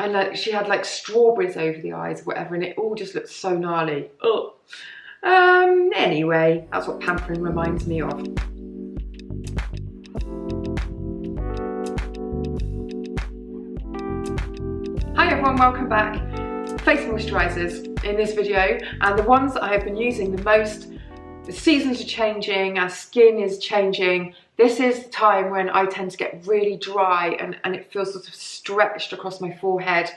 And like she had like strawberries over the eyes or whatever, and it all just looked so gnarly. Ugh. Anyway, that's what pampering reminds me of. Hi everyone, welcome back. Face moisturisers in this video, and the ones that I have been using the most. The seasons are changing, our skin is changing. This is the time when I tend to get really dry and it feels sort of stretched across my forehead.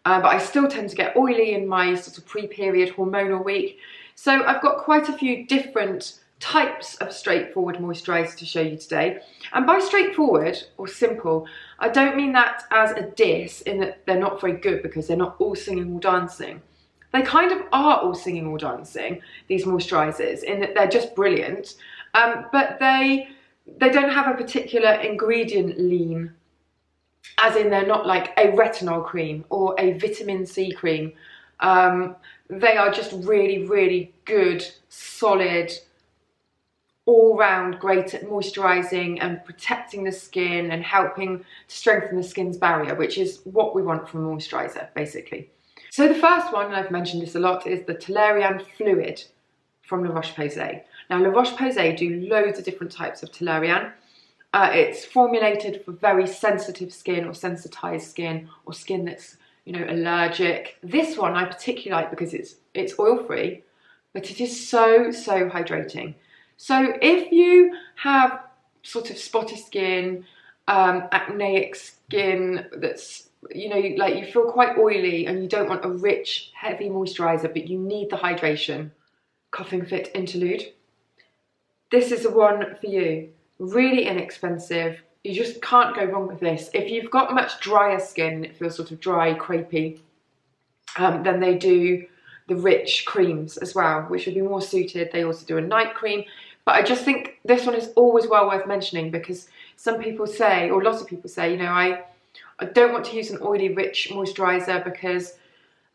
But I still tend to get oily in my sort of pre-period hormonal week. So I've got quite a few different types of straightforward moisturiser to show you today. And by straightforward or simple, I don't mean that as a diss in that they're not very good because they're not all singing or dancing. They kind of are all singing or dancing, these moisturisers, in that they're just brilliant, but they don't have a particular ingredient lean, as in they're not like a retinol cream or a vitamin C cream. They are just really, really good, solid, all-round great at moisturising and protecting the skin and helping to strengthen the skin's barrier, which is what we want from a moisturiser, basically. So the first one, and I've mentioned this a lot, is the Toleriane Fluid from roche-posay. Now roche-posay do loads of different types of Toleriane. It's formulated for very sensitive skin or sensitised skin or skin that's, you know, allergic. This one I particularly like because it's oil-free, but it is so hydrating. So if you have sort of spotty skin, acneic skin that's, you know, like you feel quite oily and you don't want a rich, heavy moisturiser, but you need the hydration, coughing fit interlude, this is the one for you. Really inexpensive. You just can't go wrong with this. If you've got much drier skin, it feels sort of dry, crepey, then they do the rich creams as well, which would be more suited. They also do a night cream, but I just think this one is always well worth mentioning because some people say, or lots of people say, you know, I don't want to use an oily, rich moisturiser because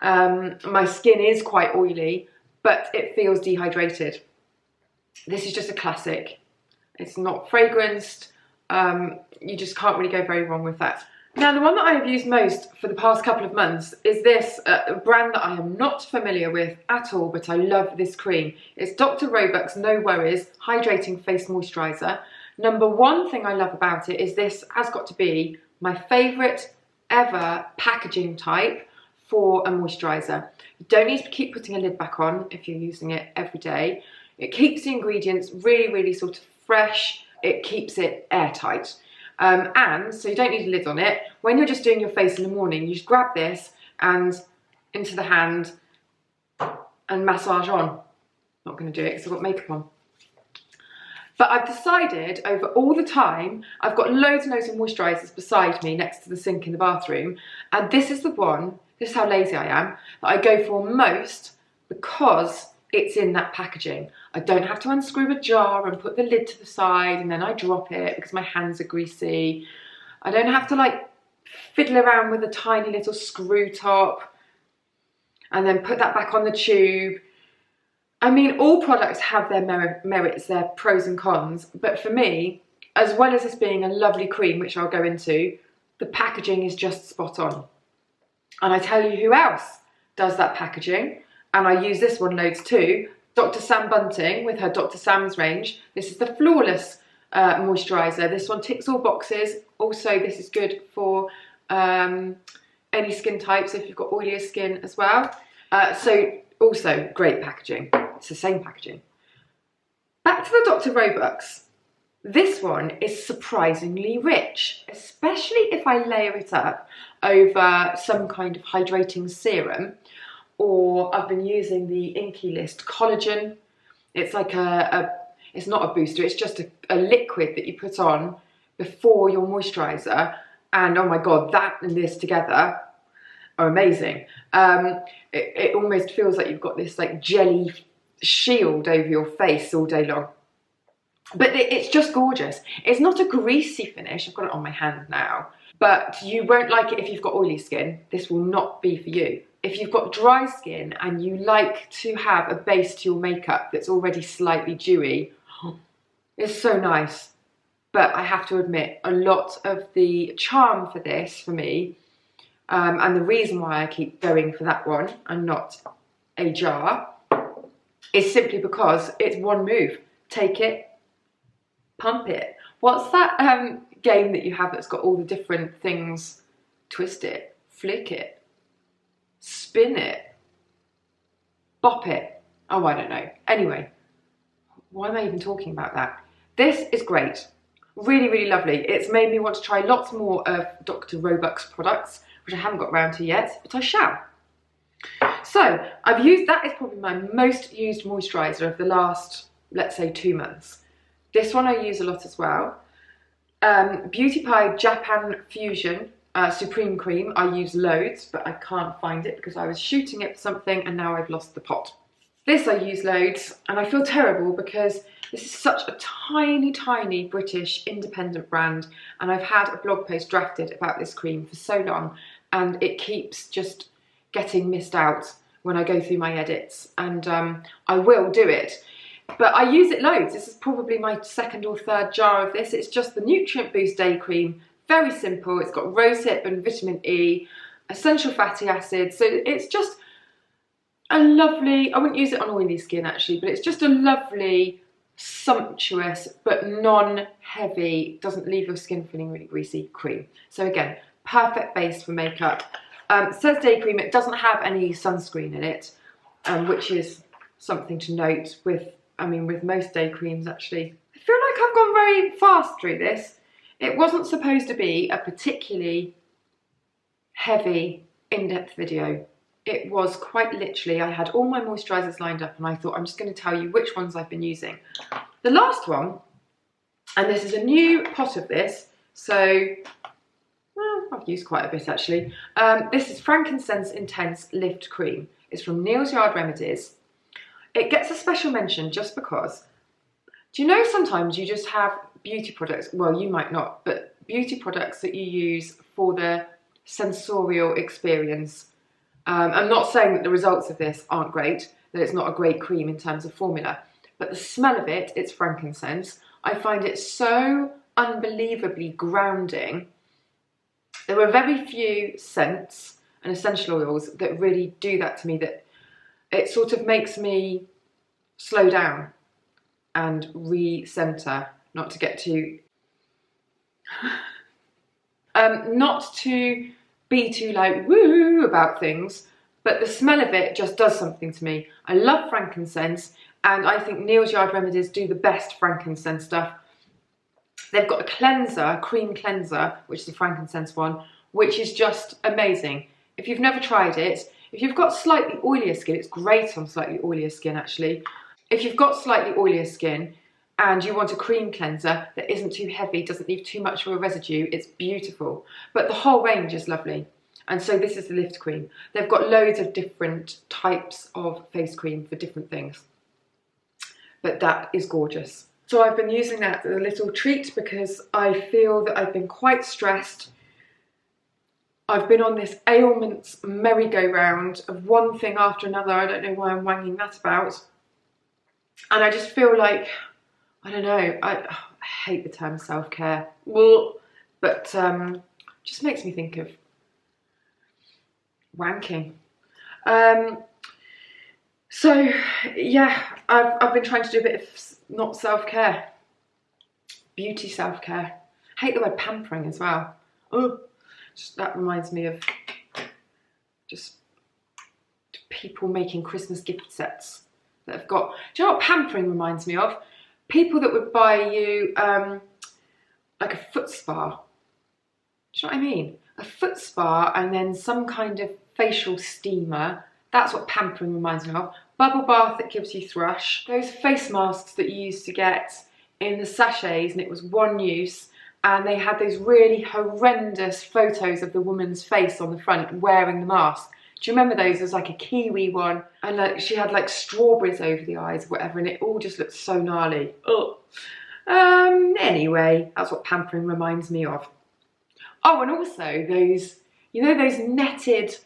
my skin is quite oily, but it feels dehydrated. This is just a classic. It's not fragranced. You just can't really go very wrong with that. Now, the one that I have used most for the past couple of months is this brand that I am not familiar with at all, but I love this cream. It's Dr. Roebuck's No Worries Hydrating Face Moisturiser. Number one thing I love about it is this has got to be my favourite ever packaging type for a moisturiser. You don't need to keep putting a lid back on if you're using it every day. It keeps the ingredients really sort of fresh. It keeps it airtight. And so you don't need a lid on it. When you're just doing your face in the morning, you just grab this and into the hand and massage on. Not going to do it because I've got makeup on. But I've decided over all the time, I've got loads and loads of moisturisers beside me next to the sink in the bathroom. And this is the one, this is how lazy I am, that I go for most because it's in that packaging. I don't have to unscrew a jar and put the lid to the side and then I drop it because my hands are greasy. I don't have to like fiddle around with a tiny little screw top and then put that back on the tube. I mean, all products have their merits, their pros and cons, but for me, as well as this being a lovely cream, which I'll go into, the packaging is just spot on. And I tell you who else does that packaging, and I use this one loads too, Dr. Sam Bunting with her Dr. Sam's range. This is the Flawless moisturiser. This one ticks all boxes. Also, this is good for any skin types if you've got oilier skin as well. So also great packaging. It's the same packaging. Back to the Dr. Roebuck's. This one is surprisingly rich, especially if I layer it up over some kind of hydrating serum, or I've been using the Inky List collagen. It's like it's not a booster, it's just a liquid that you put on before your moisturiser, and oh my god, that and this together are amazing. It almost feels like you've got this like jelly shield over your face all day long. But it's just gorgeous. It's not a greasy finish. I've got it on my hand now. But you won't like it if you've got oily skin. This will not be for you. If you've got dry skin and you like to have a base to your makeup that's already slightly dewy, it's so nice. But I have to admit, a lot of the charm for this, for me, And the reason why I keep going for that one and not a jar is simply because it's one move. Take it, pump it. What's that game that you have that's got all the different things? Twist it, flick it, spin it, bop it. Oh, I don't know. Anyway, why am I even talking about that? This is great. Really, really lovely. It's made me want to try lots more of Dr. Roebuck's products, which I haven't got around to yet, but I shall. So I've used, that is probably my most used moisturiser of the last, let's say, 2 months. This one I use a lot as well. Beauty Pie Japan Fusion Supreme Cream. I use loads, but I can't find it because I was shooting it for something and now I've lost the pot. This I use loads, and I feel terrible because this is such a tiny, tiny British independent brand, and I've had a blog post drafted about this cream for so long, and it keeps just getting missed out when I go through my edits, and I will do it. But I use it loads. This is probably my 2nd or 3rd jar of this. It's just the Nutrient Boost Day Cream. Very simple. It's got rosehip and vitamin E, essential fatty acids. So it's just a lovely, I wouldn't use it on oily skin actually, but it's just a lovely, sumptuous, but non-heavy, doesn't leave your skin feeling really greasy cream. So again, perfect base for makeup. Says day cream, it doesn't have any sunscreen in it, which is something to note with, I mean, with most day creams actually. I feel like I've gone very fast through this. It wasn't supposed to be a particularly heavy, in-depth video. It was quite literally, I had all my moisturisers lined up and I thought I'm just going to tell you which ones I've been using. The last one, and this is a new pot of this, so well, I've used quite a bit actually. This is Frankincense Intense Lift Cream. It's from Neal's Yard Remedies. It gets a special mention just because, do you know sometimes you just have beauty products, well you might not, but beauty products that you use for the sensorial experience. I'm not saying that the results of this aren't great, that it's not a great cream in terms of formula, but the smell of it, it's frankincense. I find it so unbelievably grounding. There are very few scents and essential oils that really do that to me, that it sort of makes me slow down and re-center, not to get too, not to be too like woo about things, but the smell of it just does something to me. I love frankincense, and I think Neal's Yard Remedies do the best frankincense stuff. They've got a cleanser, a cream cleanser, which is the frankincense one, which is just amazing. If you've never tried it, if you've got slightly oilier skin, it's great on slightly oilier skin actually. If you've got slightly oilier skin and you want a cream cleanser that isn't too heavy, doesn't leave too much of a residue, it's beautiful. But the whole range is lovely. And so this is the lift cream. They've got loads of different types of face cream for different things. But that is gorgeous. So I've been using that as a little treat because I feel that I've been quite stressed. I've been on this ailments merry-go-round of one thing after another. I don't know why I'm wanging that about. And I just feel like, I don't know, I hate the term self-care, but just makes me think of wanking. So yeah, I've been trying to do a bit of not self-care, beauty self-care. I hate the word pampering as well. Oh, that reminds me of just people making Christmas gift sets that have got, do you know what pampering reminds me of? People that would buy you like a foot spa. Do you know what I mean? A foot spa and then some kind of facial steamer. That's what pampering reminds me of. Bubble bath that gives you thrush. Those face masks that you used to get in the sachets and it was one use, and they had those really horrendous photos of the woman's face on the front wearing the mask. Do you remember those? There was like a kiwi one, and like she had like strawberries over the eyes or whatever, and it all just looked so gnarly. Oh. Anyway, that's what pampering reminds me of. Oh, and also those, you know, those netted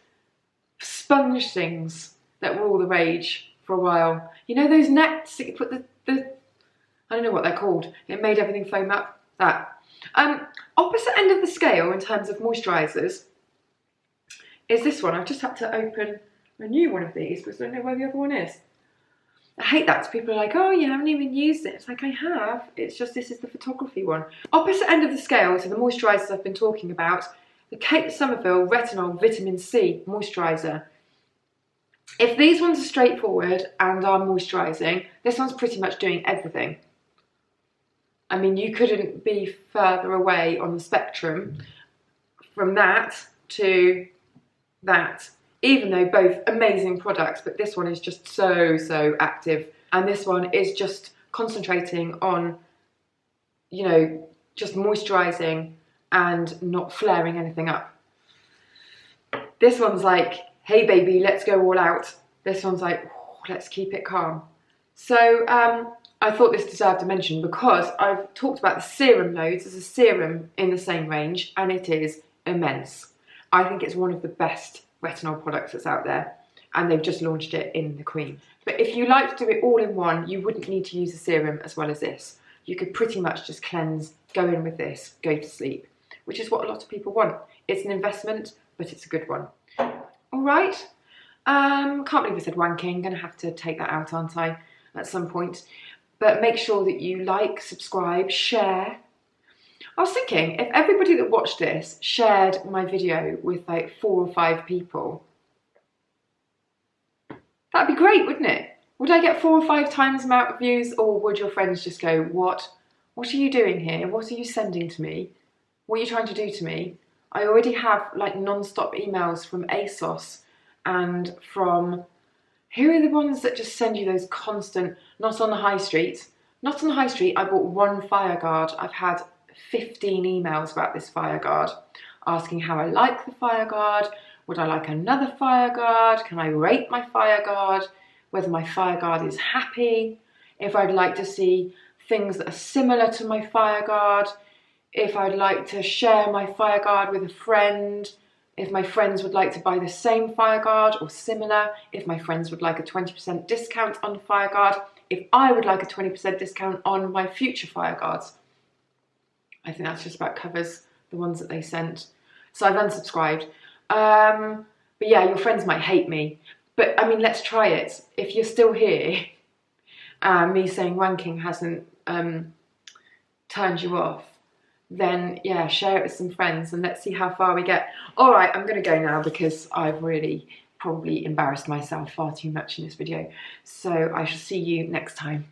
sponge things that were all the rage for a while. You know those nets that you put the I don't know what they're called. It made everything foam up. That. Opposite end of the scale in terms of moisturisers. is this one. I've just had to open a new one of these because I don't know where the other one is. I hate that. People are like, oh, you haven't even used it. It's like, I have. It's just this is the photography one. Opposite end of the scale to the moisturisers I've been talking about, the Kate Somerville Retinol Vitamin C Moisturiser. If these ones are straightforward and are moisturising, this one's pretty much doing everything. I mean, you couldn't be further away on the spectrum from that to that. Even though both amazing products, but this one is just so active. And this one is just concentrating on, you know, just moisturising and not flaring anything up. This one's like, hey baby, let's go all out. This one's like, oh, let's keep it calm. So I thought this deserved a mention because I've talked about the serum loads. There's a serum in the same range and it is immense. I think it's one of the best retinol products that's out there, and they've just launched it in the cream. But if you like to do it all in one, you wouldn't need to use a serum as well as this. You could pretty much just cleanse, go in with this, go to sleep, which is what a lot of people want. It's an investment, but it's a good one. All right, can't believe I said wanking. Gonna have to take that out, aren't I, at some point. But make sure that you like, subscribe, share. I was thinking, if everybody that watched this shared my video with like 4 or 5 people, that'd be great, wouldn't it? Would I get 4 or 5 times the amount of views, or would your friends just go, what are you doing here? What are you sending to me? What are you trying to do to me? I already have like non-stop emails from ASOS and from, who are the ones that just send you those constant, not on the high street. Not on the high street, I bought 1 fire guard. I've had 15 emails about this fire guard, asking how I like the fire guard, would I like another fire guard, can I rate my fire guard, whether my fire guard is happy, if I'd like to see things that are similar to my fire guard, if I'd like to share my fire guard with a friend, if my friends would like to buy the same fire guard or similar, if my friends would like a 20% discount on the fire guard, if I would like a 20% discount on my future fire guards. I think that's just about covers the ones that they sent. So I've unsubscribed. But yeah, your friends might hate me. But I mean, let's try it. If you're still here, me saying wanking hasn't turned you off, then yeah, share it with some friends and let's see how far we get. All right, I'm going to go now because I've really probably embarrassed myself far too much in this video. So I shall see you next time.